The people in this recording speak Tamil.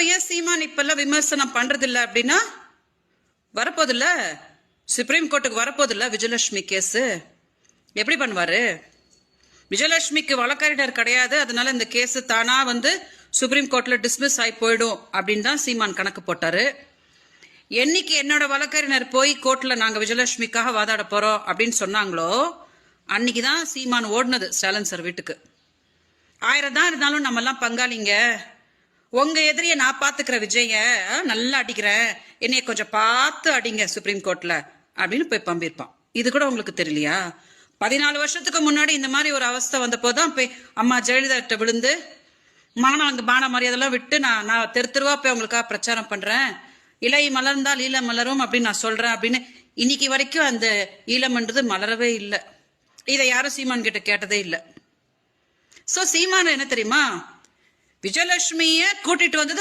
அப்புறம் ஏன் சீமான் இப்பெல்லாம் விமர்சனம் பண்றது இல்ல அப்படின்னா, வரப்போதில்ல சுப்ரீம் கோர்ட்டுக்கு வரப்போதில்ல விஜயலட்சுமி கேஸ். எப்படி பண்ணுவாரு? விஜயலட்சுமிக்கு வழக்கறிஞர் கிடையாது, அதனால இந்த கேஸ் தானா சுப்ரீம் கோர்ட்ல டிஸ்மிஸ் ஆகி போயிடும் அப்படின்னு தான் சீமான் கணக்கு போட்டாரு. என்னைக்கு என்னோட வழக்கறிஞர் போய் கோர்ட்ல நாங்க விஜயலட்சுமிக்காக வாதாட போறோம் அப்படின்னு சொன்னாங்களோ, அன்னைக்குதான் சீமான் ஓடுனது ஸ்டாலின் சார் வீட்டுக்கு. 1000 தான் இருந்தாலும் நம்ம எல்லாம் பங்காளிங்க, உங்க எதிரிய நான் பாத்துக்கிற விஜய நல்லா அடிக்கிறேன், என்னைய கொஞ்சம் பார்த்து அடிங்க சுப்ரீம் கோர்ட்ல அப்படின்னு போய் பம்பிருப்பான். இது கூட உங்களுக்கு தெரியலையா? 14 வருஷத்துக்கு முன்னாடி இந்த மாதிரி ஒரு அவஸ்தை வந்த போதுதான் போய் அம்மா ஜெயலலிதா கிட்ட விழுந்து மான மரியாதைலாம் விட்டு நான் தெருவா போய் அவங்களுக்காக பிரச்சாரம் பண்றேன், இலை மலர்ந்தால் ஈழம் மலரும் அப்படின்னு நான் சொல்றேன் அப்படின்னு. இன்னைக்கு வரைக்கும் அந்த ஈழம்ன்றது மலரவே இல்லை. இதை யாரும் சீமான் கிட்ட கேட்டதே இல்லை. சோ சீமான் என்ன தெரியுமா, விஜயலட்சுமிய கூட்டிட்டு வந்தது